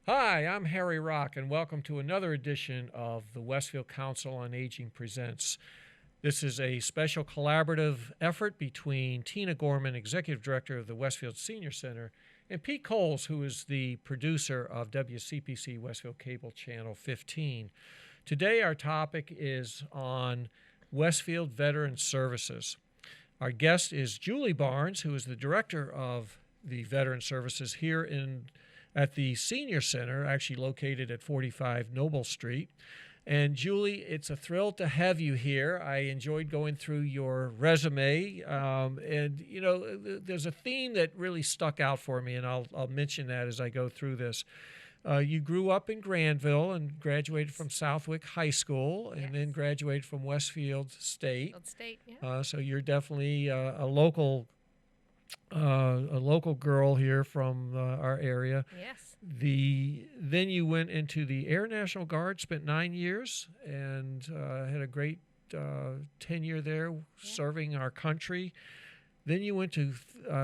Hi, I'm Harry Rock, and welcome to another edition of the Westfield Council on Aging Presents. This is a special collaborative effort between Tina Gorman, Executive Director of the Westfield Senior Center, and Pete Coles, who is the producer of WCPC Westfield Cable Channel 15. Today, our topic is on Westfield Veteran Services. Our guest is Julie Barnes, who is the Director of the Veteran Services here at the Senior Center, actually located at 45 Noble Street. And Julie, it's a thrill to have you here. I enjoyed going through your resume, and there's a theme that really stuck out for me, and I'll mention that as I go through this. You grew up in Granville and graduated from Southwick High School, and then graduated from Westfield State. So you're definitely a local girl here from our area. Yes. Then you went into the Air National Guard, spent 9 years, and had a great tenure there, serving our country. Then you went to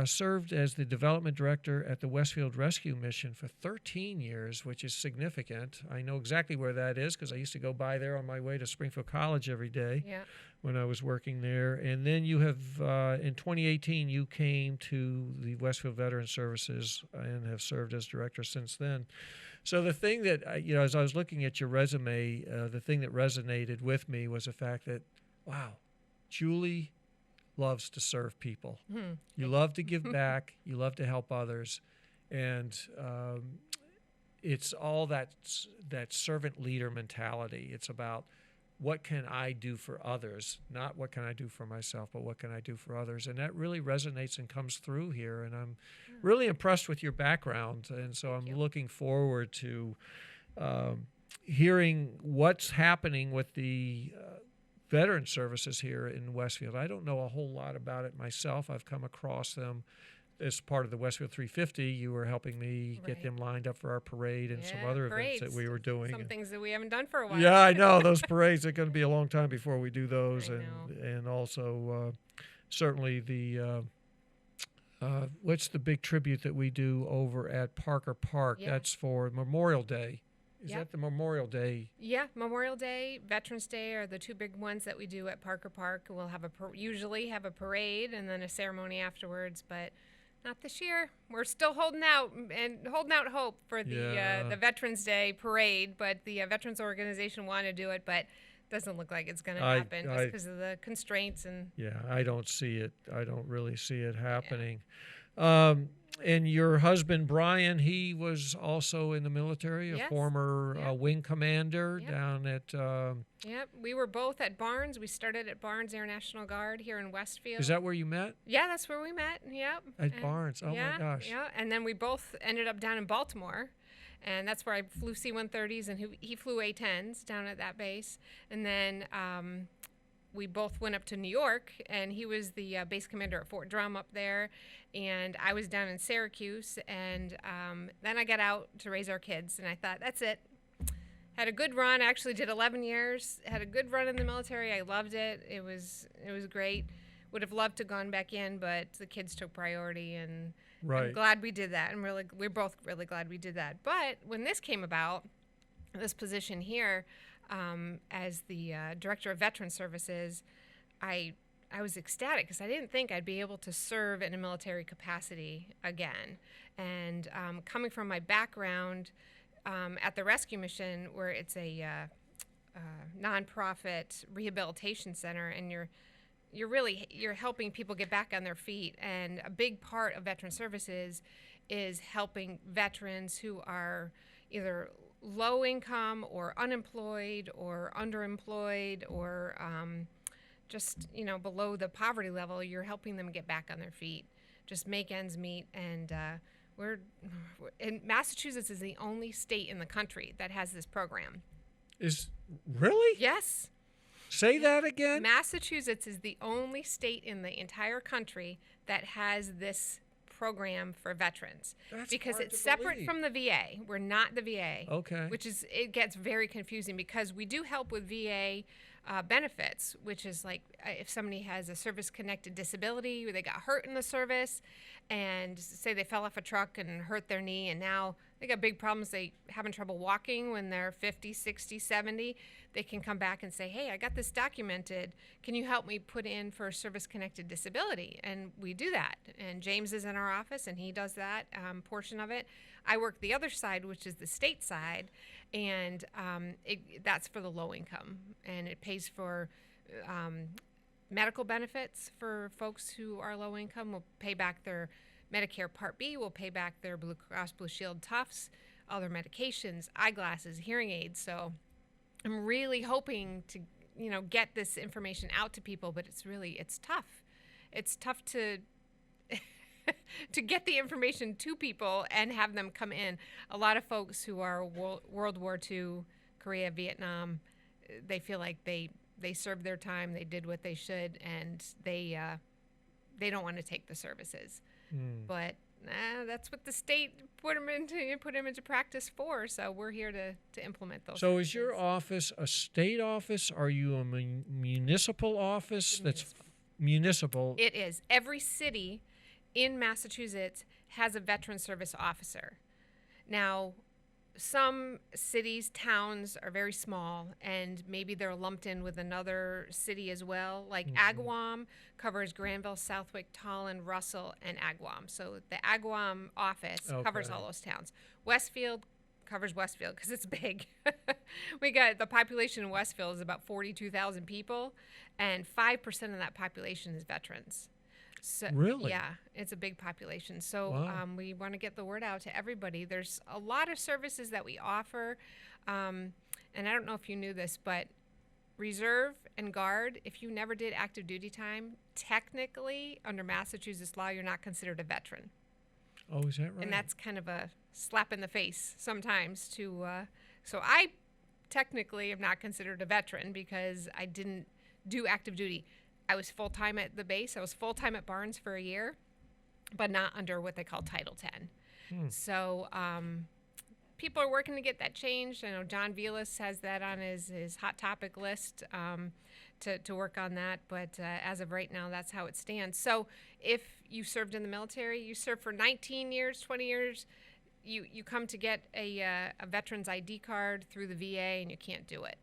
served as the development director at the Westfield Rescue Mission for 13 years, which is significant. I know exactly where that is because I used to go by there on my way to Springfield College every day when I was working there. And then you have, in 2018, you came to the Westfield Veteran Services and have served as director since then. So the thing that, as I was looking at your resume, the thing that resonated with me was the fact that, wow, Julie loves to serve people. You love to give back. You love to help others. And it's all that servant leader mentality. It's about what can I do for others, not what can I do for myself, but what can I do for others. And that really resonates and comes through here. And I'm really impressed with your background. And so I'm looking forward to hearing what's happening with the Veteran Services here in Westfield. I don't know a whole lot about it myself. I've come across them as part of the Westfield 350. You were helping me get them lined up for our parade and some other events that we were doing. Some things that we haven't done for a while. Yeah, I know. Those parades are going to be a long time before we do those. And also certainly the what's the big tribute that we do over at Parker Park? That's for Memorial Day. Is that the Memorial Day? Yeah, Memorial Day, Veterans Day are the two big ones that we do at Parker Park. We'll have usually have a parade and then a ceremony afterwards, but not this year. We're still holding out hope for the Veterans Day parade, but the Veterans Organization want to do it, but doesn't look like it's going to happen just because of the constraints. I don't see it. I don't really see it happening. And your husband, Brian, he was also in the military, a former wing commander down at... we were both at Barnes. We started at Barnes Air National Guard here in Westfield. Is that where you met? Yeah, that's where we met, At Barnes, my gosh. Yeah, and then we both ended up down in Baltimore. And that's where I flew C-130s, and he flew A-10s down at that base. And then... we both went up to New York, and he was the base commander at Fort Drum up there, and I was down in Syracuse, and then I got out to raise our kids, and I thought, that's it. Had a good run. I actually did 11 years, had a good run in the military. I loved it. It was great. Would have loved to gone back in, but the kids took priority, and I'm glad we did that. We're both really glad we did that. But when this came about, this position here, as the Director of Veteran Services, I was ecstatic because I didn't think I'd be able to serve in a military capacity again. And coming from my background at the Rescue Mission, where it's a nonprofit rehabilitation center, and you're helping people get back on their feet. And a big part of Veteran Services is helping veterans who are either low income or unemployed or underemployed or just below the poverty level. You're helping them get back on their feet, just make ends meet. And Massachusetts is the only state in the country that has this program. Is really? Yes. Say that again. Massachusetts is the only state in the entire country that has this program for veterans. That's because hard it's to separate believe. from the VA. We're not the VA. Okay. It gets very confusing because we do help with VA benefits, which is like if somebody has a service-connected disability or they got hurt in the service and say they fell off a truck and hurt their knee and now they got big problems. They having trouble walking when they're 50, 60, 70. They can come back and say, hey, I got this documented. Can you help me put in for a service-connected disability? And we do that. And James is in our office, and he does that portion of it. I work the other side, which is the state side, and that's for the low income. And it pays for medical benefits for folks who are low income. We'll pay back their Medicare Part B, will pay back their Blue Cross Blue Shield Tufts, other medications, eyeglasses, hearing aids. So I'm really hoping to, get this information out to people, but it's tough. It's tough to to get the information to people and have them come in. A lot of folks who are World War II, Korea, Vietnam, they feel like they served their time, they did what they should, and they don't want to take the services. But that's what the state put them into practice for. So we're here to implement those. So is your office a state office? Are you a municipal office? That's municipal. It is. Every city in Massachusetts has a veteran service officer. Now, some cities, towns are very small, and maybe they're lumped in with another city as well. Like Agawam covers Granville, Southwick, Tolland, Russell, and Agawam. So the Agawam office covers all those towns. Westfield covers Westfield because it's big. We got the population in Westfield is about 42,000 people, and 5% of that population is veterans. So, really? Yeah, it's a big population. So Wow. We want to get the word out to everybody. There's a lot of services that we offer, and I don't know if you knew this, but Reserve and Guard, if you never did active duty time, technically under Massachusetts law, you're not considered a veteran. Oh, is that right? And that's kind of a slap in the face sometimes to, so I technically am not considered a veteran because I didn't do active duty. I was full-time at the base. I was full-time at Barnes for a year, but not under what they call Title 10. So people are working to get that changed. I know John Velas has that on his hot topic list to work on that. But as of right now, that's how it stands. So if you served in the military, you served for 19 years, 20 years, you come to get a veteran's ID card through the VA, and you can't do it.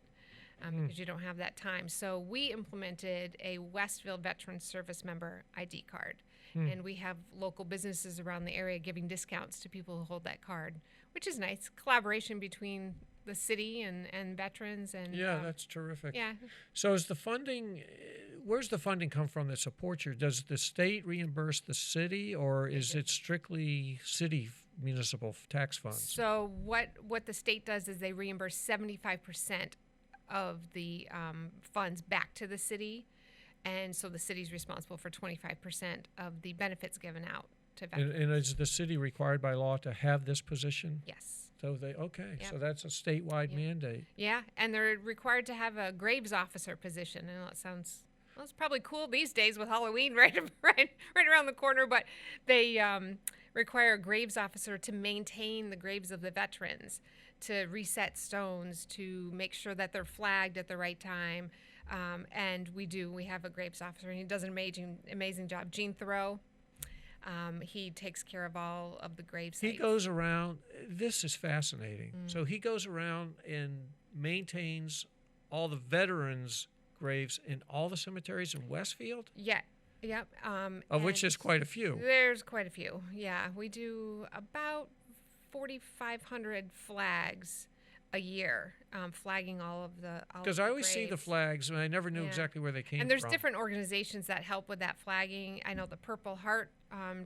Because you don't have that time. So we implemented a Westfield Veteran Service Member ID card. And we have local businesses around the area giving discounts to people who hold that card, which is nice. Collaboration between the city and veterans. And yeah, that's terrific. Yeah. So is the funding, where's the funding come from that supports you? Does the state reimburse the city, or is it strictly city municipal tax funds? So what the state does is they reimburse 75% of the funds back to the city, and so the city's responsible for 25% of the benefits given out to veterans. And is the city required by law to have this position? Yes. So so that's a statewide mandate. Yeah, and they're required to have a graves officer position. I know it sounds, well, it's probably cool these days with Halloween right around the corner, but they require a graves officer to maintain the graves of the veterans, to reset stones, to make sure that they're flagged at the right time. And we have a graves officer, and he does an amazing job. Gene Thoreau, he takes care of all of the grave sites. He goes around, this is fascinating. So he goes around and maintains all the veterans' graves in all the cemeteries in Westfield? Yeah. Yep. Of which there's quite a few. There's quite a few. Yeah. We do about 4,500 flags a year, flagging all of the Because I always see the graves. flags, and I never knew exactly where they came from. And there's different organizations that help with that flagging. I know the Purple Heart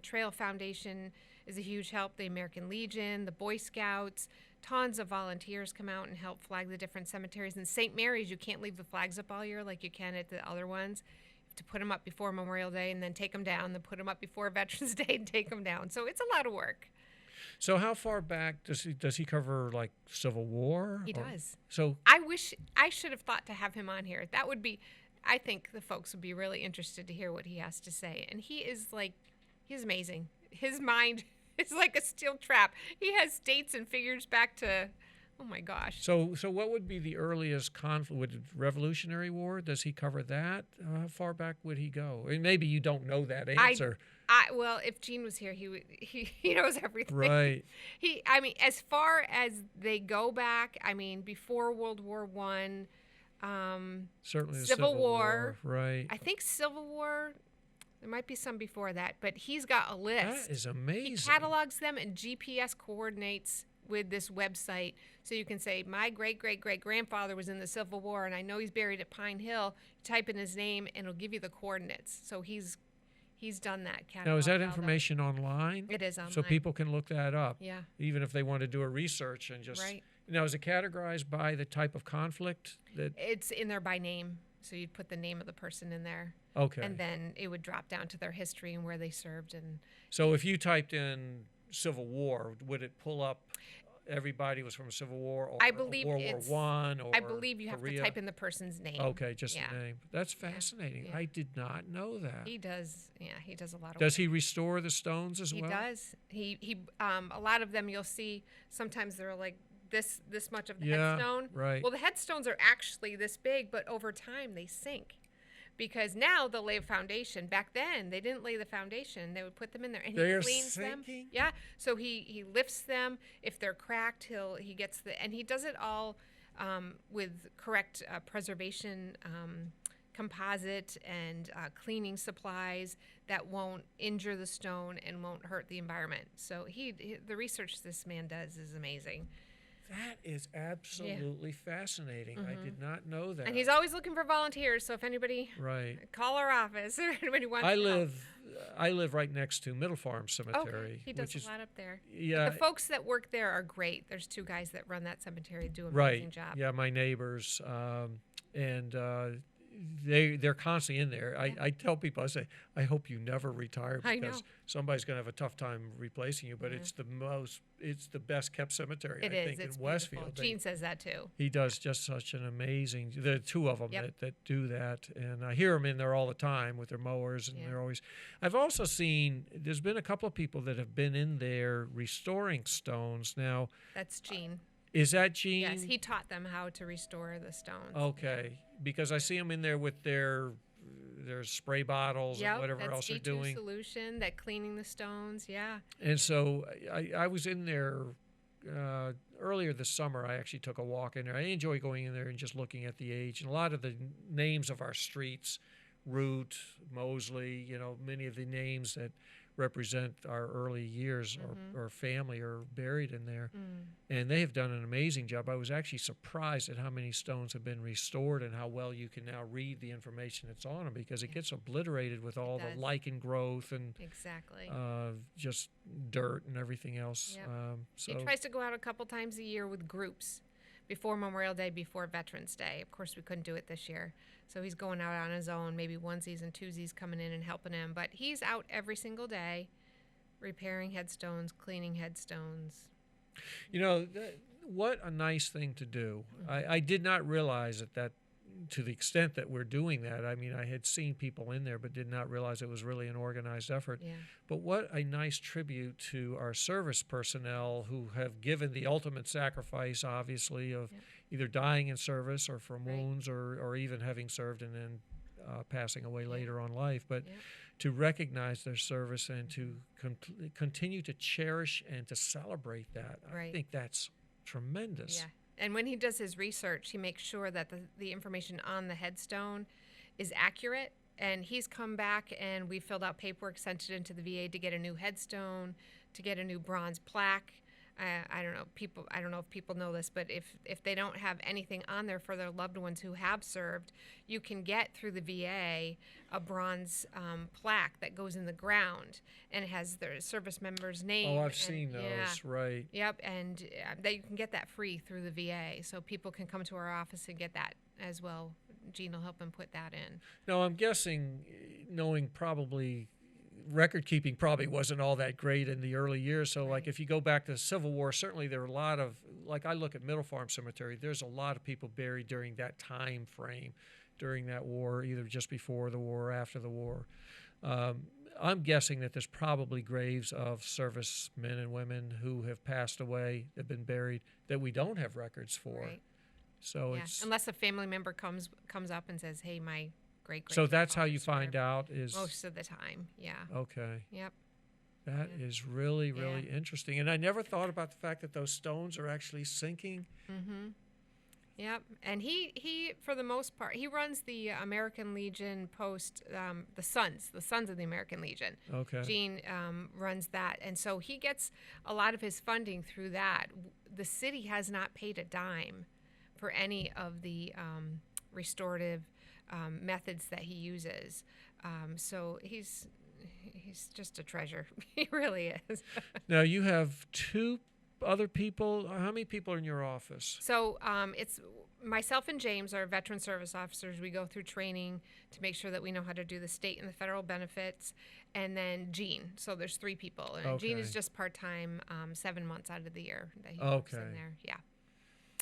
Trail Foundation is a huge help. The American Legion, the Boy Scouts, tons of volunteers come out and help flag the different cemeteries. In St. Mary's, you can't leave the flags up all year like you can at the other ones. You have to put them up before Memorial Day and then take them down, then put them up before Veterans Day and take them down. So it's a lot of work. So how far back does he cover, like Civil War? He does. So I wish I should have thought to have him on here. That would be, I think the folks would be really interested to hear what he has to say. And he's amazing. His mind is like a steel trap. He has dates and figures back to, oh my gosh. So what would be the earliest conflict? Would Revolutionary War? Does he cover that? How far back would he go? And maybe you don't know that answer. Well, if Gene was here, he knows everything. Right. I mean, as far as they go back, I mean, before World War One, Certainly the Civil War. Right. I think Civil War. There might be some before that, but he's got a list. That is He amazing. catalogs them and GPS coordinates with this website, so you can say my great great great grandfather was in the Civil War, and I know he's buried at Pine Hill. You type in his name, and it'll give you the coordinates. So he's done that. Now, is that cataloged all that. information online? It is online. So people can look that up. Yeah. Even if they want to do a research and just. Right. Now, is it categorized by the type of conflict that? It's in there by name, so you'd put the name of the person in there, Okay. and then it would drop down to their history and where they served. And So if you typed in Civil War, would it pull up everybody was from Civil War or I believe World War it's- One or I believe you have Korea? to type in the person's name. Okay, just Yeah. the name. That's fascinating. Yeah. I did not know that. He does. Yeah, he does a lot of. Does he restore the stones as He well? does. He a lot of them you'll see sometimes they're like this much of the Yeah, headstone. right. Well, the headstones are actually this big, but over time they sink. Because now they'll lay a foundation. Back then, they didn't lay the foundation. They would put them in there, and They he are cleans them. sinking? Yeah. So he lifts them. If they're cracked, he gets and he does it all with correct preservation, composite, and cleaning supplies that won't injure the stone and won't hurt the environment. So the research this man does is amazing. That is absolutely fascinating. I did not know that. And he's always looking for volunteers. So if anybody right. call our office or anybody wants I to help. live right next to Middle Farm Cemetery, Okay, he does which a is lot up there. yeah, The folks that work there are great. There's two guys that run that cemetery, do an right. amazing job. Yeah, my neighbors, and they're constantly in there. I tell people, I say, I hope you never retire I know. because somebody's going to have a tough time replacing you. But it's the best kept cemetery It I is. think It's in beautiful. Westfield. Gene says that too. He does just such an amazing. There are two of them Yep. that do that, and I hear them in there all the time with their mowers, and Yeah. they're always. I've also seen there's been a couple of people that have been in there restoring stones. Now, That's Gene. is that Gene? Yes, he taught them how to restore the stones. Okay, because I see them in there with their spray bottles Yep, and whatever that's else they're G2 doing. solution, that cleaning the stones. Yeah. And so I was in there earlier this summer. I actually took a walk in there. I enjoy going in there and just looking at the age and a lot of the names of our streets, Root, Mosley, many of the names that represent our early years or family are buried in there. And they have done an amazing job. I was actually surprised at how many stones have been restored and how well you can now read the information that's on them because it gets obliterated with all the does. lichen growth and Exactly. just dirt and everything else. Yep. So He tries to go out a couple times a year with groups before Memorial Day, before Veterans Day. Of course, we couldn't do it this year. So he's going out on his own, maybe onesies and twosies coming in and helping him. But he's out every single day repairing headstones, cleaning headstones. what a nice thing to do. I did not realize that to the extent that we're doing that. I mean, I had seen people in there, but did not realize it was really an organized effort. Yeah. But what a nice tribute to our service personnel who have given the ultimate sacrifice, obviously, of either dying in service or from Right. wounds or even having served and then passing away later on life. But Yeah. to recognize their service and to continue to cherish and to celebrate that, I Right. think that's tremendous. Yeah. And when he does his research, he makes sure that the information on the headstone is accurate. And he's come back and we filled out paperwork, sent it into the VA to get a new headstone, to get a new bronze plaque. I don't know if people know this, but if they don't have anything on there for their loved ones who have served, you can get through the VA a bronze plaque that goes in the ground and has their service member's name. Oh, I've and- seen those, yeah. right. Yep, and that you can get that free through the VA, so people can come to our office and get that as well. Gene will help them put that in. No, I'm guessing, knowing probably record keeping probably wasn't all that great in the early years. So, like, if you go back to the Civil War, certainly there are a lot of, like, I look at Middle Farm Cemetery, there's a lot of people buried during that time frame, during that war, either just before the war or after the war. I'm guessing that there's probably graves of servicemen and women who have passed away, have been buried, that we don't have records for. Right. So Yeah. it's Unless a family member comes up and says, "Hey, my great. So that's how you grandfathers find out is most of the time. Yeah. okay. Yep. That is really, Yeah. really interesting. And I never thought about the fact that those stones are actually sinking. Mm-hmm. Yep. And he for the most part, he runs the American Legion post, the Sons of the American Legion. Okay. Gene runs that, and so he gets a lot of his funding through that. The city has not paid a dime for any of the restorative methods that he uses. So he's just a treasure. He really is. Now you have two other people. How many people are in your office? So it's myself and James are veteran service officers. We go through training to make sure that we know how to do the state and the federal benefits. And then Gene. So there's three people. And Gene is Okay. just part-time, 7 months out of the year that he works in Okay. there. Yeah.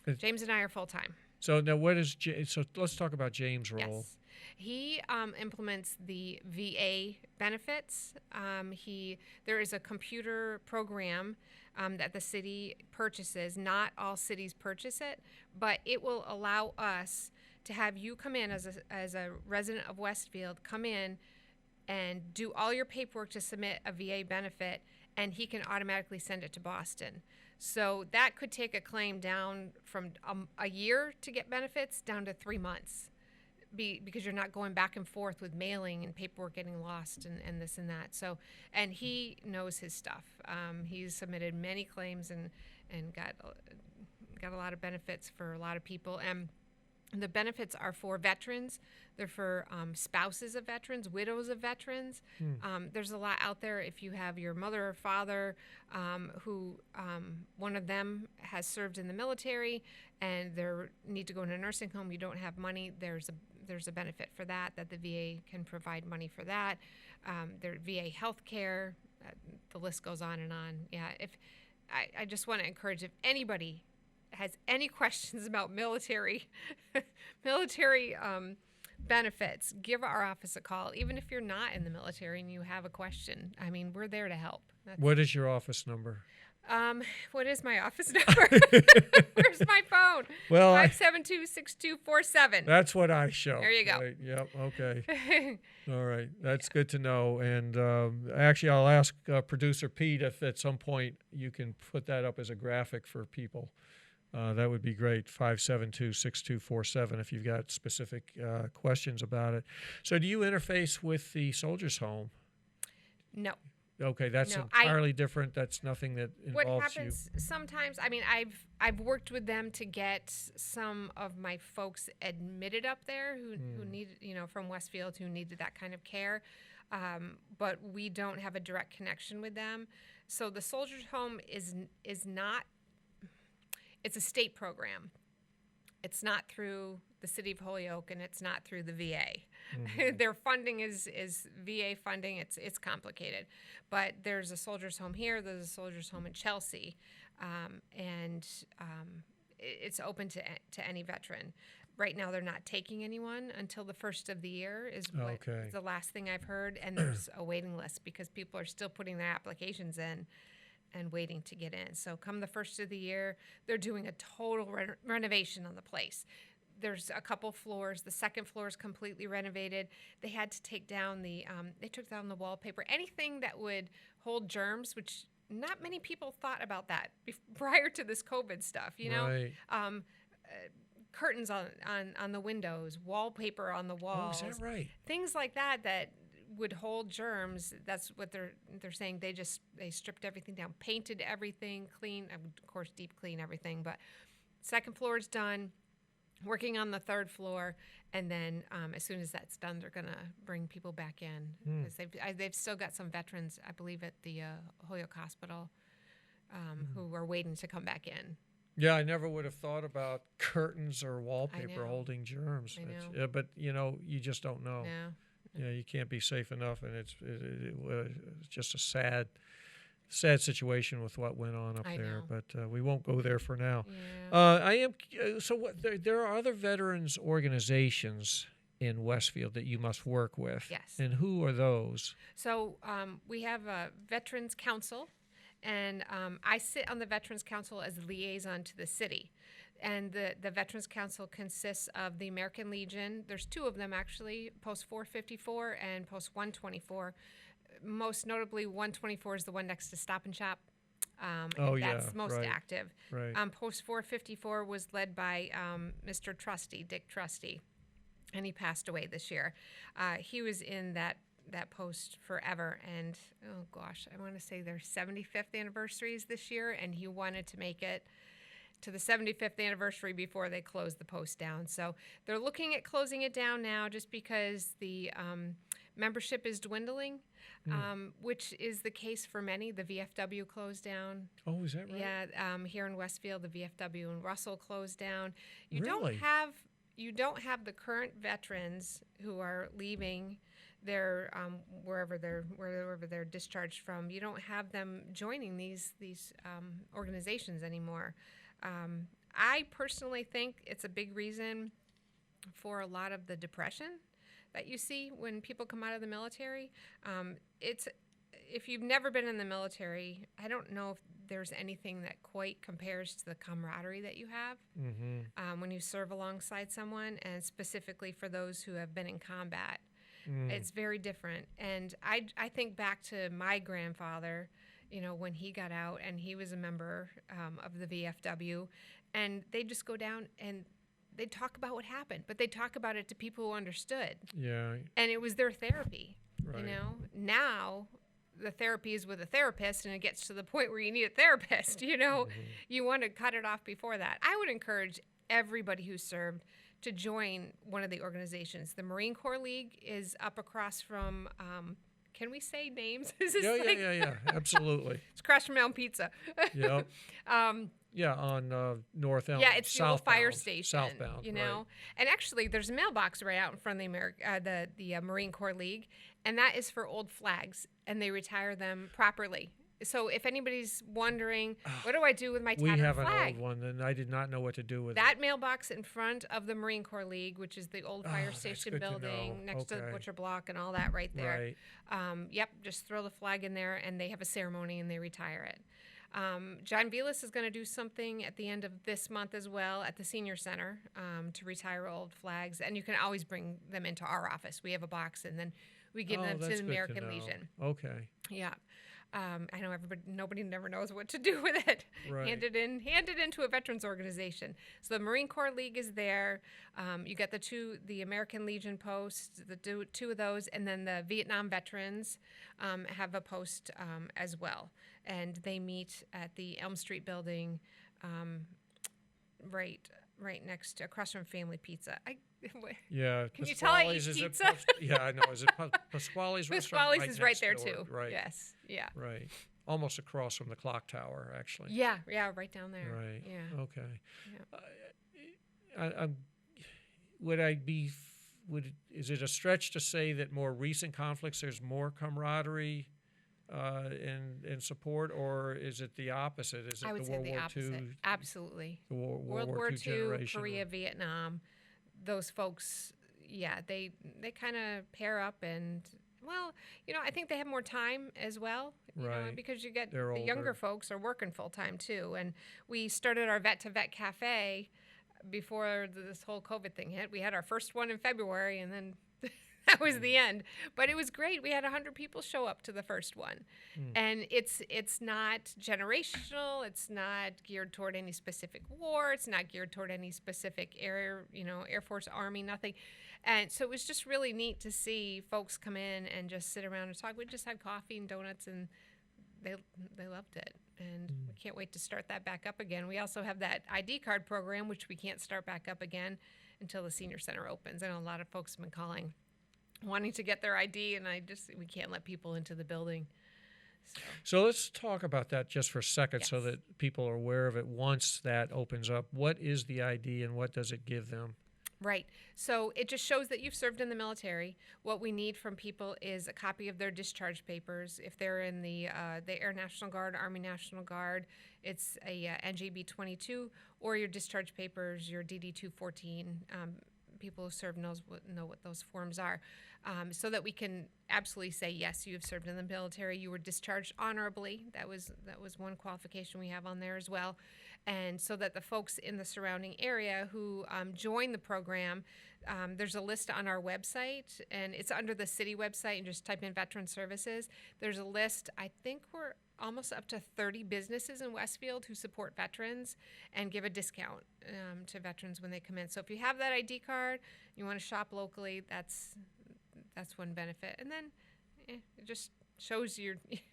It- James and I are full-time. So now what is so let's talk about James' role. Yes. He implements the VA benefits. There is a computer program that the city purchases. Not all cities purchase it, but it will allow us to have you come in as a resident of Westfield, come in and do all your paperwork to submit a VA benefit, and he can automatically send it to Boston. So that could take a claim down from a year to get benefits down to 3 months. Because you're not going back and forth with mailing and paperwork getting lost and this and that. So, and he knows his stuff. He's submitted many claims and got a lot of benefits for a lot of people. And the benefits are for veterans. They're for spouses of veterans, widows of veterans. There's a lot out there. If you have your mother or father who one of them has served in the military and they need to go in a nursing home, you don't have money, there's a benefit for that the VA can provide money for that. Their VA health care, the list goes on and on. Yeah, if I just want to encourage, if anybody has any questions about military benefits, give our office a call. Even if you're not in the military and you have a question, I mean, we're there to help. What is your office number? What is my office number? Where's my phone? Well, 572-6247. that's what I show. There you go. Right, yep. Okay. All right. That's good to know. And actually, I'll ask producer Pete if at some point you can put that up as a graphic for people. That would be great. 572-6247 if you've got specific questions about it. So do you interface with the Soldiers Home? No. Okay, that's No, entirely different. That's nothing that What involves happens sometimes, I mean, I've worked with them to get some of my folks admitted up there who needed, from Westfield, who needed that kind of care. But we don't have a direct connection with them. So the Soldiers Home is not, it's a state program. It's not through the city of Holyoke, and it's not through the VA. Mm-hmm. Their funding is VA funding. It's complicated, but there's a Soldiers Home here. There's a Soldiers Home in Chelsea, and it's open to any veteran. Right now, they're not taking anyone until the first of the year is the last thing I've heard, and there's a waiting list because people are still putting their applications in and waiting to get in. So come the first of the year, they're doing a total renovation on the place. There's a couple floors. The second floor is completely renovated. They had to take down they took down the wallpaper. Anything that would hold germs, which not many people thought about that prior to this COVID stuff, Right. Curtains on the windows, wallpaper on the walls. Oh, is that right? Things like that would hold germs. That's what they're saying. They stripped everything down, painted everything, clean, of course, deep clean everything. But second floor is done. Working on the third floor, and then as soon as that's done, they're gonna bring people back in because they've still got some veterans, I believe, at the Holyoke Hospital who are waiting to come back in. Yeah, I never would have thought about curtains or wallpaper know. holding germs. I know. Yeah, but you just don't know. No. Yeah, you can't be safe enough, and it's just a sad situation with what went on up I there. know. But we won't go there for now. Yeah. I am so. What there are other veterans organizations in Westfield that you must work with. Yes. And who are those? So we have a Veterans Council, and I sit on the Veterans Council as liaison to the city. And the Veterans Council consists of the American Legion. There's two of them, actually, Post 454 and Post 124. Most notably, 124 is the one next to Stop and Shop. Oh, and that's yeah, most right. active. Right. Post 454 was led by Mr. Trusty, Dick Trusty, and he passed away this year. He was in that post forever, and oh gosh, I want to say their 75th anniversaries this year, and he wanted to make it to the 75th anniversary before they closed the post down. So they're looking at closing it down now just because the membership is dwindling, which is the case for many. The VFW closed down. Oh, is that right? Yeah, here in Westfield, the VFW in Russell closed down. You Really? don't have the current veterans who are leaving their wherever they're discharged from. You don't have them joining these organizations anymore. I personally think it's a big reason for a lot of the depression that you see when people come out of the military. If you've never been in the military, I don't know if there's anything that quite compares to the camaraderie that you have when you serve alongside someone, and specifically for those who have been in combat. It's very different. And I think back to my grandfather, when he got out and he was a member of the VFW, and they just go down and they talk about what happened, but they talk about it to people who understood. Yeah. And it was their therapy. Right. Now the therapy is with a therapist, and it gets to the point where you need a therapist. You want to cut it off before that. I would encourage everybody who served to join one of the organizations. The Marine Corps League is up across from, can we say names? Is this Yeah, absolutely. It's across from Elm Pizza. Yep. Yeah, on North Elm. Yeah, it's the old fire southbound. station. Southbound, right. And actually, there's a mailbox right out in front of the Marine Corps League, and that is for old flags, and they retire them properly. So if anybody's wondering, what do I do with my tattered We have an flag? old one, and I did not know what to do with That mailbox in front of the Marine Corps League, which is the old fire that's station good to building know. next to the Okay. Butcher Block and all that right it. there. Right. Yep, just throw the flag in there, and they have a ceremony, and they retire it. John Velas is going to do something at the end of this month as well at the Senior Center to retire old flags, and you can always bring them into our office. We have a box, and then we give them to that's the good to American know. Legion. Okay. Yeah. I know nobody never knows what to do with it. Right. Hand it into a veterans organization. So the Marine Corps League is there. You got the American Legion posts, the two of those, and then the Vietnam veterans have a post as well. And they meet at the Elm Street building, right next to, across from Family Pizza. Yeah. Can you tell I eat Pasquale's, is it pizza? Yeah, I know. Is it Pasquale's restaurant? Pasquale's is right next there door? too. Right. Yes. Yeah. Right. Almost across from the clock tower, actually. Yeah. Right down there. Right. Yeah. Okay. Is it a stretch to say that more recent conflicts, there's more camaraderie and support, or is it the opposite? Is it I would the say World the War opposite. II, Absolutely. the World War II, generation? Korea, Vietnam, those folks, yeah, they kind of pair up, and well, I think they have more time as well, Right. because you get They're the younger older. folks are working full time too. And we started our Vet to Vet Cafe before this whole COVID thing hit. We had our first one in February, and then that was the end. But it was great. We had 100 people show up to the first one. And it's not generational. It's not geared toward any specific war. It's not geared toward any specific Air Force, Army, nothing. And so it was just really neat to see folks come in and just sit around and talk. We just had coffee and donuts, and they loved it. And we can't wait to start that back up again. We also have that ID card program, which we can't start back up again until the Senior Center opens. I know a lot of folks have been calling, wanting to get their ID, and we can't let people into the building. So let's talk about that just for a second, so Yes. that people are aware of it once that opens up. What is the ID, and what does it give them? Right. So it just shows that you've served in the military. What we need from people is a copy of their discharge papers. If they're in the Air National Guard, Army National Guard, it's a NJB 22, or your discharge papers, your DD 214 people who serve know what those forms are, so that we can absolutely say, yes, you have served in the military, you were discharged honorably. That was one qualification we have on there as well. And so that the folks in the surrounding area who join the program, there's a list on our website, and it's under the city website, and just type in Veteran Services. There's a list. I think we're almost up to 30 businesses in Westfield who support veterans and give a discount to veterans when they come in. So if you have that ID card, you want to shop locally, that's one benefit. And then it just shows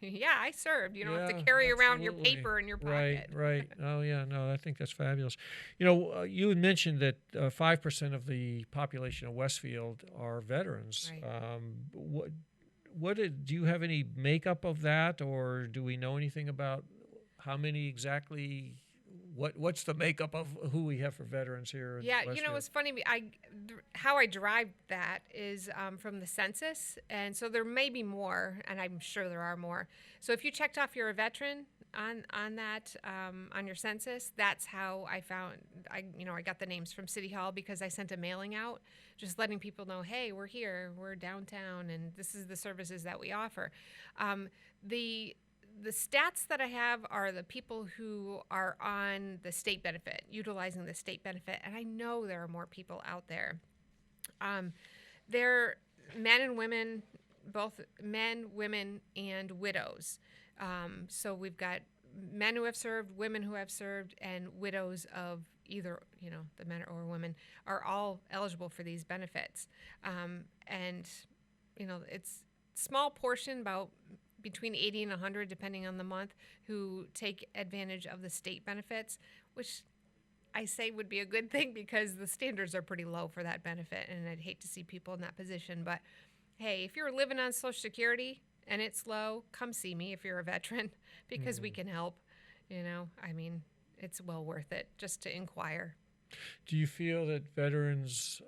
yeah, I served. You don't have to carry around your paper in your pocket. Right. Oh, yeah. No, I think that's fabulous. You had mentioned that 5% of the population of Westfield are veterans. Right. Do you have any makeup of that, or do we know anything about how many exactly? What's the makeup of who we have for veterans here? Yeah, it's funny. How I derived that is from the census, and so there may be more, and I'm sure there are more. So if you checked off you're a veteran on that on your census, that's how I found. I got the names from City Hall because I sent a mailing out, just letting people know, hey, we're here, we're downtown, and this is the services that we offer. The stats that I have are the people who are on the state benefit, utilizing the state benefit, and I know there are more people out there. They're men and women, both men, women, and widows. So we've got men who have served, women who have served, and widows of either, the men or women are all eligible for these benefits. And it's small portion, about between 80 and 100, depending on the month, who take advantage of the state benefits, which I say would be a good thing because the standards are pretty low for that benefit, and I'd hate to see people in that position. But hey, if you're living on Social Security and it's low, come see me if you're a veteran because we can help. It's well worth it just to inquire. Do you feel that veterans,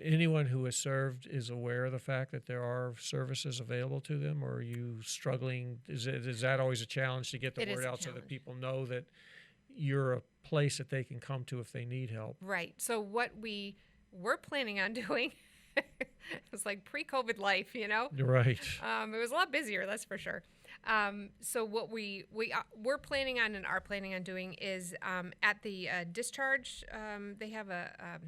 anyone who has served, is aware of the fact that there are services available to them, or are you struggling? Is that always a challenge to get the word out so that people know that you're a place that they can come to if they need help? Right. So what we were planning on doing, it was like pre-COVID life, Right. It was a lot busier, that's for sure. So what we're planning on and are planning on doing is at the discharge, they have a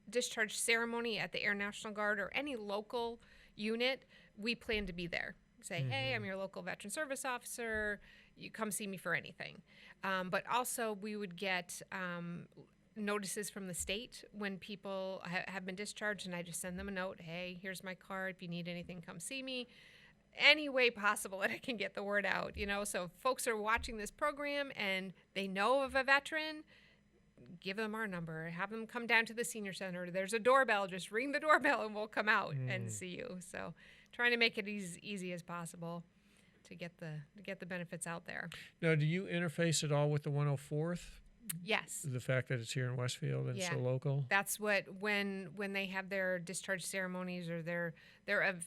discharge ceremony at the Air National Guard or any local unit. We plan to be there. Say, hey, I'm your local veteran service officer. You come see me for anything. But also we would get notices from the state when people have been discharged, and I just send them a note. Hey, here's my card. If you need anything, come see me. Any way possible that I can get the word out, So if folks are watching this program and they know of a veteran, give them our number. Have them come down to the senior center. There's a doorbell. Just ring the doorbell and we'll come out and see you. So trying to make it as easy as possible to get the benefits out there. Now, do you interface at all with the 104th? Yes. The fact that it's here in Westfield and so local? That's what, when they have their discharge ceremonies or their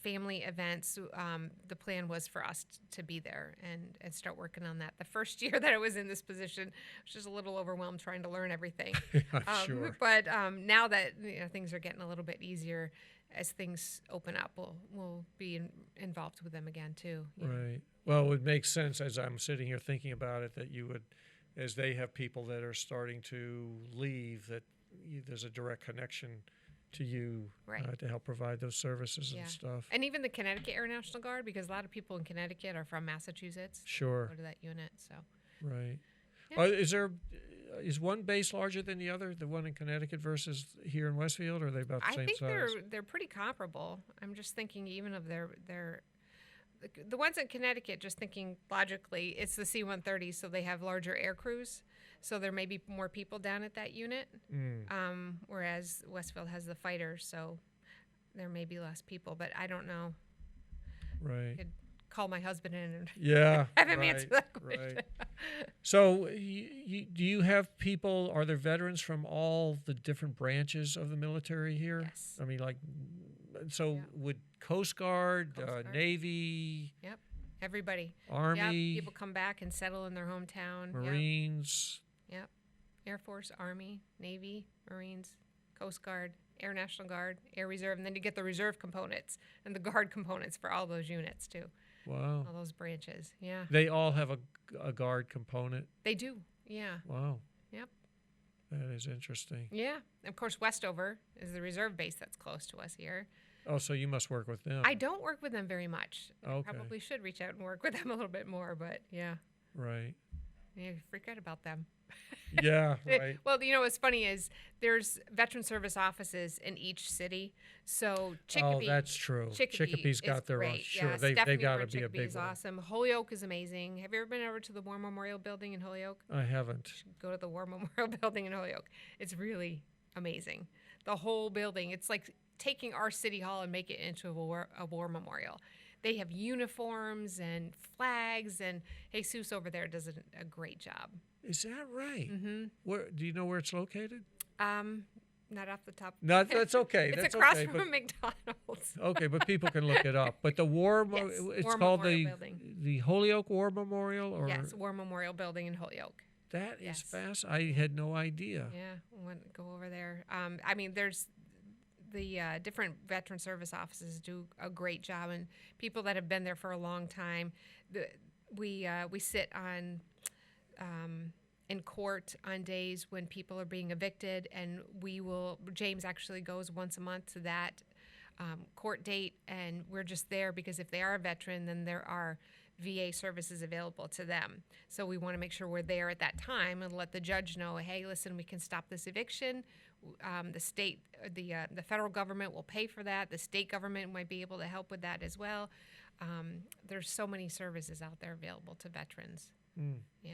family events, the plan was for us to be there and start working on that. The first year that I was in this position, I was just a little overwhelmed trying to learn everything. Sure. But now that things are getting a little bit easier, as things open up, we'll be involved with them again too. Right. Well, it would make sense as I'm sitting here thinking about it that you would, as they have people that are starting to leave, that there's a direct connection to you to help provide those services and stuff. And even the Connecticut Air National Guard, because a lot of people in Connecticut are from Massachusetts. Sure. Go to that unit, so. Right. Yeah. Is one base larger than the other, the one in Connecticut versus here in Westfield, or are they about the same size? I think they're pretty comparable. I'm just thinking even of their the ones in Connecticut, just thinking logically, it's the C-130, so they have larger air crews, so there may be more people down at that unit, whereas Westfield has the fighter, so there may be less people, but I don't know. Right. I could call my husband in and have him answer that question. Right. So do you have people, are there veterans from all the different branches of the military here? Yes. I mean, would Coast Guard, Navy? Yep. Everybody. Army. Yep. People come back and settle in their hometown. Marines. Yep. Air Force, Army, Navy, Marines, Coast Guard. Air National Guard, Air Reserve, and then you get the reserve components and the guard components for all those units too, Wow. all those branches. Yeah, They all have a guard component. they do. Yeah. Wow. Yep. That is interesting. Yeah. Of course, Westover is the reserve base that's close to us here. Oh, so you must work with them. I don't work with them very much. I Okay. probably should reach out and work with them a little bit more, but yeah, Right. you forget about them. Yeah, right. Well, what's funny is there's veteran service offices in each city. So Chicopee. Oh, that's true. Chicopee is got their own. great. Sure, Yeah, they Stephanie got to Ward be a Chicopee big is one. awesome. Holyoke is amazing. Have you ever been over to the War Memorial Building in Holyoke? I haven't. Go to the War Memorial Building in Holyoke. It's really amazing. The whole building. It's like taking our city hall and make it into a war memorial. They have uniforms and flags, and Jesus over there does a great job. Is that right? Mm-hmm. Where do you know where it's located? Not off the top. No, that's okay. It's That's across okay. from a McDonald's. Okay, but people can look it up. But the Yes, it's War called Memorial Building. the Holyoke War Memorial, or Yes, War Memorial Building in Holyoke. that is Yes. fast. I had no idea. Yeah, go over there. I mean, there's the different veteran service offices do a great job, and people that have been there for a long time. We sit on in court on days when people are being evicted, and James actually goes once a month to that court date, and we're just there because if they are a veteran, then there are VA services available to them. So we want to make sure we're there at that time and let the judge know, hey, listen, we can stop this eviction. The federal government will pay for that. The state government might be able to help with that as well. There's so many services out there available to veterans. Mm. Yeah.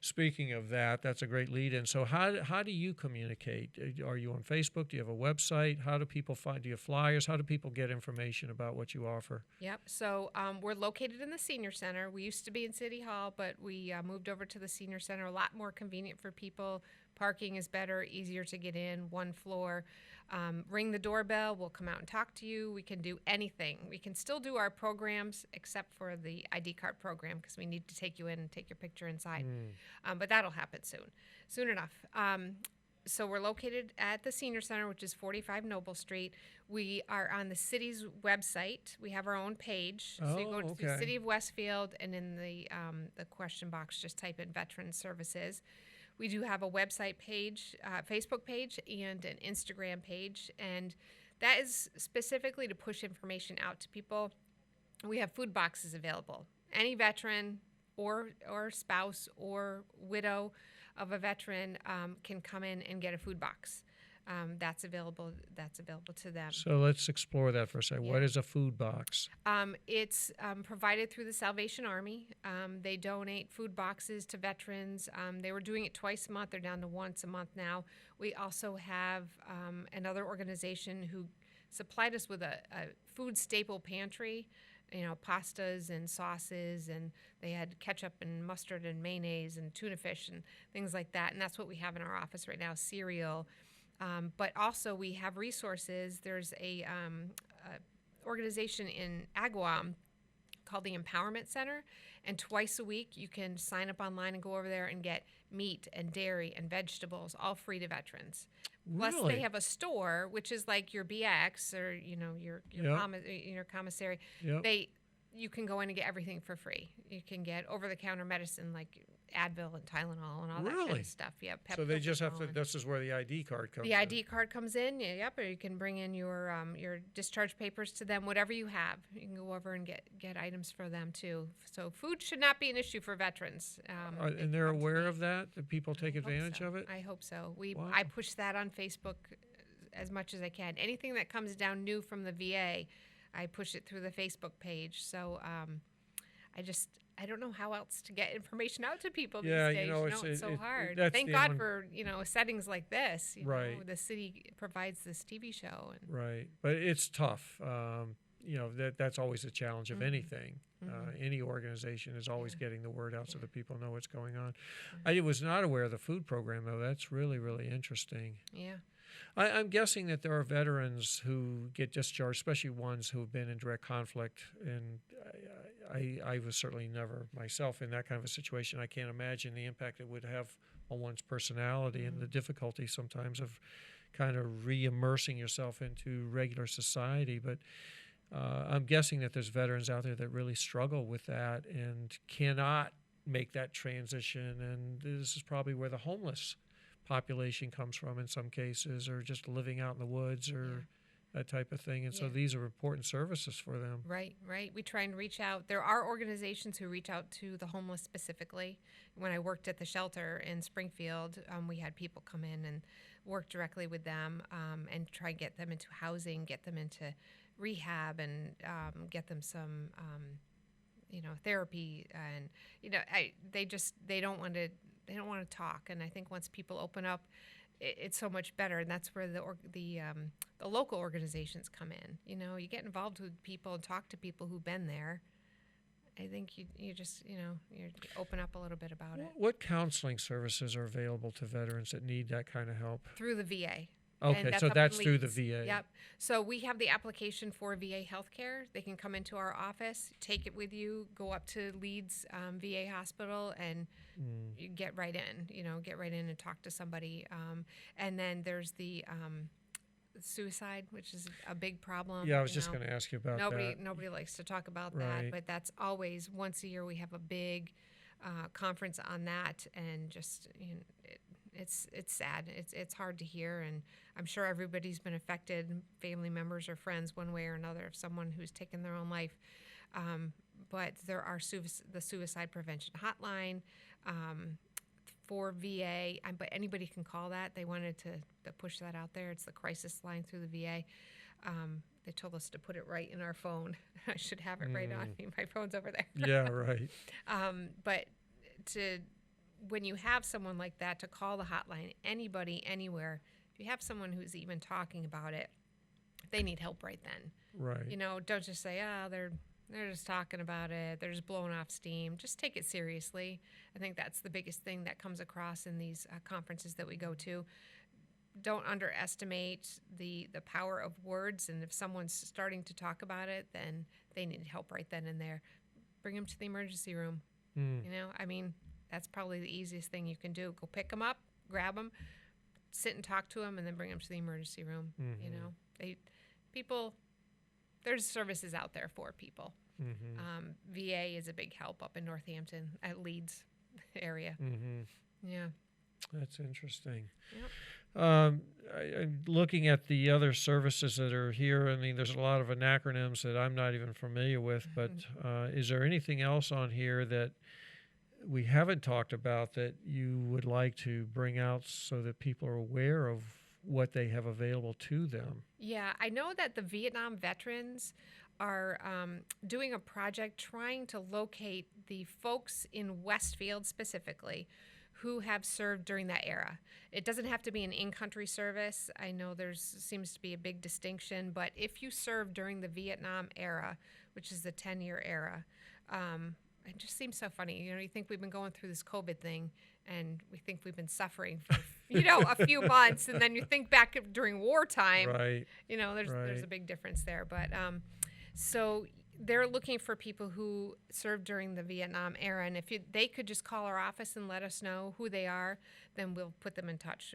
Speaking of that, that's a great lead-in. So how do you communicate? Are you on Facebook? Do you have a website? How do people find? Do you have flyers? How do people get information about what you offer? Yep. So we're located in the Senior Center. We used to be in City Hall, but we moved over to the Senior Center. A lot more convenient for people. Parking is better, easier to get in, one floor. Ring the doorbell. We'll come out and talk to you. We can do anything. We can still do our programs except for the ID card program because we need to take you in and take your picture inside. But that'll happen soon enough. So we're located at the Senior Center, which is 45 Noble Street. We are on the city's website. We have our own page. So you go to the City of Westfield, and in the question box, just type in Veteran Services. We do have a website page, Facebook page, and an Instagram page, and that is specifically to push information out to people. We have food boxes available. Any veteran or spouse or widow of a veteran can come in and get a food box. That's available to them. So let's explore that for a second. Yeah. What is a food box? It's provided through the Salvation Army. They donate food boxes to veterans. They were doing it twice a month. They're down to once a month now. We also have another organization who supplied us with a food staple pantry, pastas and sauces, and they had ketchup and mustard and mayonnaise and tuna fish and things like that. And that's what we have in our office right now, cereal. But also we have resources. There's a organization in Agawam called the Empowerment Center, and twice a week you can sign up online and go over there and get meat and dairy and vegetables, all free to veterans. Plus, Really? they have a store, which is like your BX or your commissary. Yep. You can go in and get everything for free. You can get over-the-counter medicine like Advil and Tylenol and all that kind Really? of stuff. Yeah. So they just have to. Pepto-Bismol. This is where the ID card comes. The in. ID card comes in, yep, or you can bring in your discharge papers to them, whatever you have. You can go over and get items for them too. So food should not be an issue for veterans. And they're aware of that. That people take advantage of it. I hope so. Wow. I push that on Facebook as much as I can. Anything that comes down new from the VA, I push it through the Facebook page. So I don't know how else to get information out to people these days. It's so hard. that's Thank the God only- for settings like this. Right. The city provides this TV show. And Right, but it's tough. That's always a challenge of anything. Any organization is always getting the word out so that people know what's going on. I was not aware of the food program, though. That's really, really interesting. Yeah. I'm guessing that there are veterans who get discharged, especially ones who have been in direct conflict. And I was certainly never myself in that kind of a situation. I can't imagine the impact it would have on one's personality and the difficulty sometimes of kind of re-immersing yourself into regular society. But I'm guessing that there's veterans out there that really struggle with that and cannot make that transition. And this is probably where the homeless population comes from in some cases, or just living out in the woods or that type of thing. And so these are important services for them. Right, right. We try and reach out. There are organizations who reach out to the homeless specifically. When I worked at the shelter in Springfield, we had people come in and work directly with them and try and get them into housing, get them into rehab, and get them some, therapy. And they don't want to talk. And I think once people open up, it's so much better, and that's where the local organizations come in. You get involved with people and talk to people who've been there. I think you just you open up a little bit about it. What counseling services are available to veterans that need that kind of help? Through the VA. Okay, so that's through the VA. Yep. So we have the application for VA healthcare. They can come into our office, take it with you, go up to Leeds VA hospital, and you get right in. Get right in and talk to somebody. And then there's the suicide, which is a big problem. Yeah, I was just going to ask you about that. Nobody likes to talk about that, but that's always once a year we have a big conference on that, and just it's sad. It's hard to hear, and I'm sure everybody's been affected, family members or friends, one way or another, of someone who's taken their own life. But there are the suicide prevention hotline for VA, but anybody can call that. They wanted to push that out there. It's the crisis line through the VA. They told us to put it right in our phone. I should have it right on me. My phone's over there. Yeah, right. But when you have someone like that, to call the hotline, anybody, anywhere, if you have someone who's even talking about it, they need help right then. Right. Don't just say, they're just talking about it, they're just blowing off steam. Just take it seriously. I think that's the biggest thing that comes across in these conferences that we go to. Don't underestimate the power of words, and if someone's starting to talk about it, then they need help right then and there. Bring them to the emergency room. That's probably the easiest thing you can do. Go pick them up, grab them, sit and talk to them, and then bring them to the emergency room. There's services out there for people. VA is a big help up in Northampton at Leeds area. Yeah. That's interesting. Yep. I'm looking at the other services that are here. I mean, there's a lot of acronyms that I'm not even familiar with, but is there anything else on here that we haven't talked about that you would like to bring out so that people are aware of what they have available to them? Yeah, I know that the Vietnam veterans are doing a project trying to locate the folks in Westfield specifically who have served during that era. It doesn't have to be an in-country service. I know seems to be a big distinction, but if you served during the Vietnam era, which is the 10-year era, it just seems so funny. You think we've been going through this COVID thing, and we think we've been suffering for, a few months, and then you think back during wartime. Right. There's a big difference there. But so they're looking for people who served during the Vietnam era, and if they could just call our office and let us know who they are, then we'll put them in touch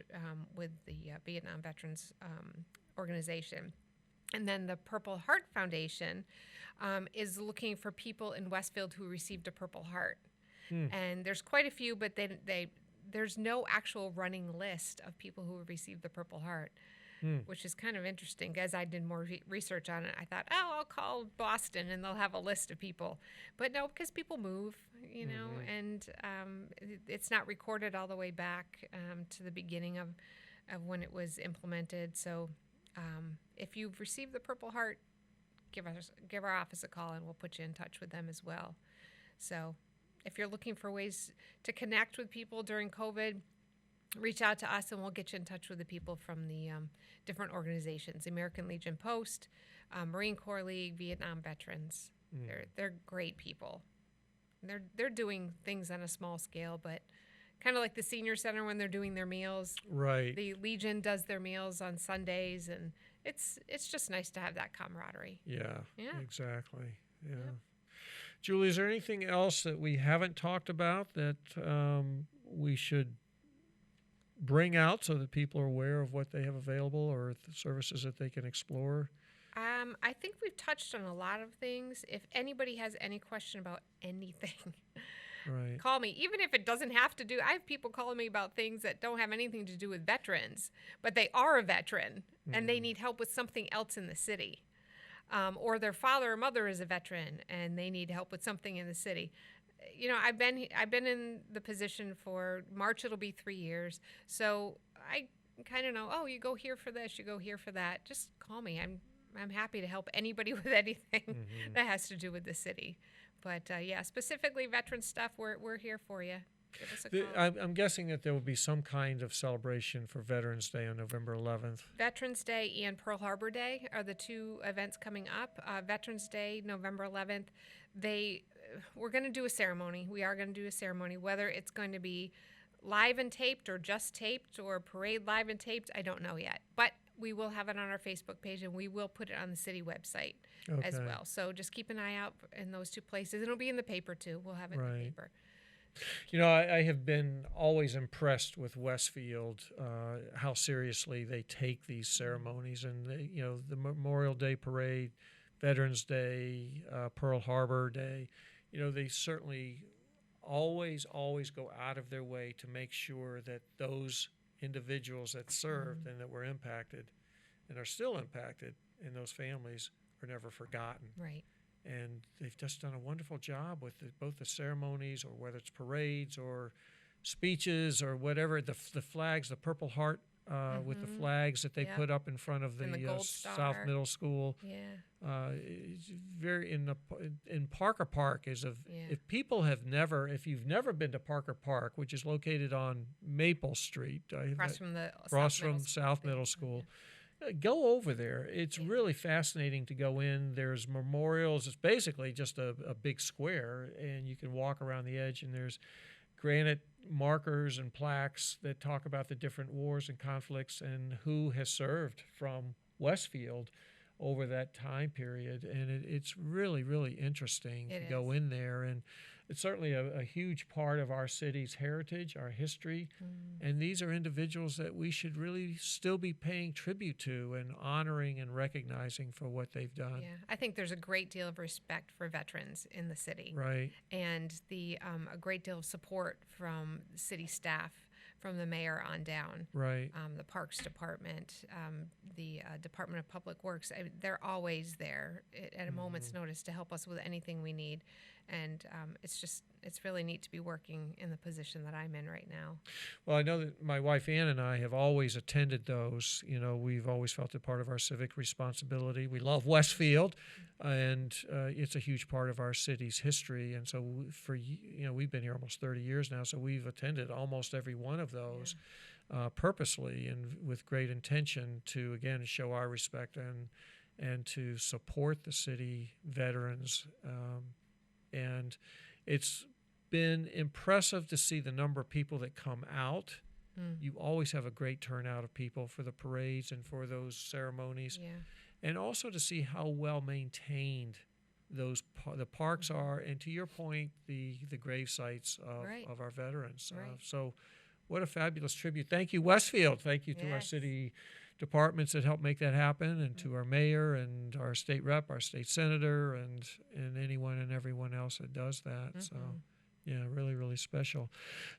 with the Vietnam Veterans Organization. And then the Purple Heart Foundation is looking for people in Westfield who received a Purple Heart. And there's quite a few, but there's no actual running list of people who received the Purple Heart, which is kind of interesting. As I did more research on it, I thought, I'll call Boston and they'll have a list of people. But no, because people move, and it's not recorded all the way back to the beginning of when it was implemented. So if you've received the Purple Heart, give our office a call and we'll put you in touch with them as well. So if you're looking for ways to connect with people during COVID, reach out to us and we'll get you in touch with the people from the different organizations, American Legion Post, Marine Corps League, Vietnam Veterans. They're great people. They're doing things on a small scale, but kind of like the senior center when they're doing their meals. Right. The Legion does their meals on Sundays, and it's just nice to have that camaraderie. Yeah. Exactly. Yeah. Yep. Julie, is there anything else that we haven't talked about that we should bring out so that people are aware of what they have available or the services that they can explore? I think we've touched on a lot of things. If anybody has any question about anything, Right. call me. Even if it doesn't have to do, I have people calling me about things that don't have anything to do with veterans, but they are a veteran and they need help with something else in the city. Or their father or mother is a veteran and they need help with something in the city. You know, I've been in the position for March. It'll be 3 years, so I kind of know. Oh, you go here for this, you go here for that. Just call me. I'm happy to help anybody with anything that has to do with the city. But yeah, specifically veteran stuff, we're here for you. Give us a call. I'm guessing that there will be some kind of celebration for Veterans Day on November 11th. Veterans Day and Pearl Harbor Day are the two events coming up. Veterans Day, November 11th, we're going to do a ceremony. We are going to do a ceremony. Whether it's going to be live and taped or just taped or parade live and taped, I don't know yet. But we will have it on our Facebook page and we will put it on the city website as Okay. well. So just keep an eye out in those two places. It'll be in the paper too. We'll have it in the Right. paper. You know, I have been always impressed with Westfield, how seriously they take these ceremonies, and the Memorial Day Parade, Veterans Day, Pearl Harbor Day. They certainly always go out of their way to make sure that those individuals that served and that were impacted and are still impacted in those families are never forgotten. Right. And they've just done a wonderful job with both the ceremonies, or whether it's parades or speeches or whatever, the flags, the Purple Heart with the flags that they Yep. put up in front of And the the Gold South Star. Middle School. Yeah. It's very in Parker Park Yeah. if you've never been to Parker Park, which is located on Maple Street, Across from the across South Middle from School. South Middle School. Go over there. It's really fascinating to go in. There's memorials. It's basically just a big square, and you can walk around the edge, and there's granite markers and plaques that talk about the different wars and conflicts and who has served from Westfield over that time period. And it's really, really interesting to go in there. And it's certainly a huge part of our city's heritage, our history. And these are individuals that we should really still be paying tribute to and honoring and recognizing for what they've done. Yeah, I think there's a great deal of respect for veterans in the city, Right. and a great deal of support from city staff, from the mayor on down. Right. The Parks Department, the Department of Public Works. They're always there at a moment's notice to help us with anything we need. And it's really neat to be working in the position that I'm in right now. Well, I know that my wife Ann and I have always attended those. We've always felt it part of our civic responsibility. We love Westfield, and it's a huge part of our city's history. And so we've been here almost 30 years now, so we've attended almost every one of those purposely and with great intention to, again, show our respect and to support the city veterans. And it's been impressive to see the number of people that come out. You always have a great turnout of people for the parades and for those ceremonies. Yeah. And also to see how well maintained the parks are, and to your point, the grave sites of our veterans. Right. So what a fabulous tribute. Thank you, Westfield. Thank you to our city departments that help make that happen, and to our mayor and our state rep, our state senator, and anyone and everyone else that does that. So, yeah, really, really special.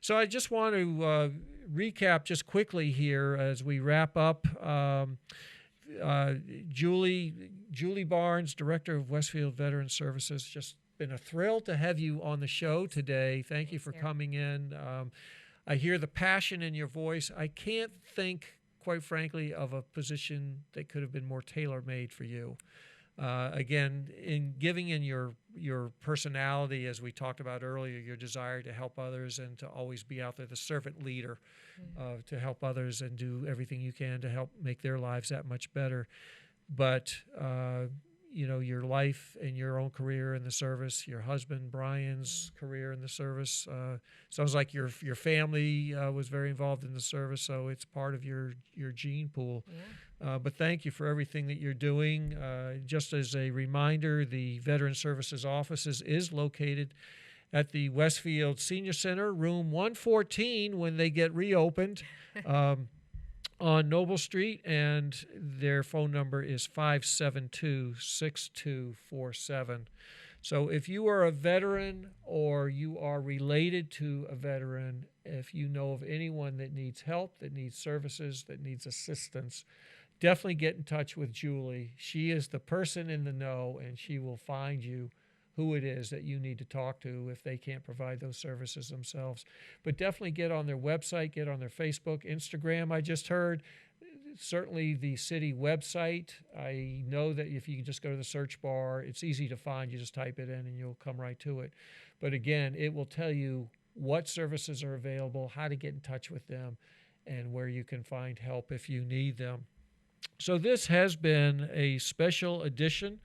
So I just want to recap just quickly here as we wrap up. Julie Barnes, Director of Westfield Veteran Services, just been a thrill to have you on the show today. Thank you for coming in. I hear the passion in your voice. I can't think, quite frankly, of a position that could have been more tailor-made for you. Again, in giving in your personality, as we talked about earlier, your desire to help others and to always be out there, the servant leader, to help others and do everything you can to help make their lives that much better. But your life and your own career in the service, your husband Brian's career in the service, sounds like your family was very involved in the service, so it's part of your gene pool. But thank you for everything that you're doing. Just as a reminder, the Veteran Services Offices is located at the Westfield Senior Center, room 114, when they get reopened. On Noble Street, and their phone number is 572-6247. So if you are a veteran or you are related to a veteran, if you know of anyone that needs help, that needs services, that needs assistance, definitely get in touch with Julie. She is the person in the know, and she will find you who it is that you need to talk to if they can't provide those services themselves. But definitely get on their website, get on their Facebook, Instagram. I just heard certainly the city website. I know that if you just go to the search bar, it's easy to find. You just type it in and you'll come right to it. But again, it will tell you what services are available, how to get in touch with them, and where you can find help if you need them. So this has been a special edition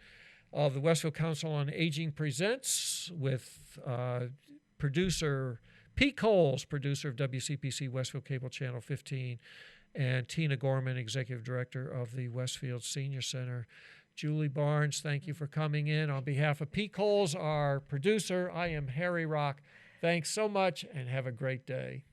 of the Westfield Council on Aging Presents with producer Pete Coles, producer of WCPC Westfield Cable Channel 15, and Tina Gorman, executive director of the Westfield Senior Center. Julie Barnes, thank you for coming in. On behalf of Pete Coles, our producer, I am Harry Rock. Thanks so much, and have a great day.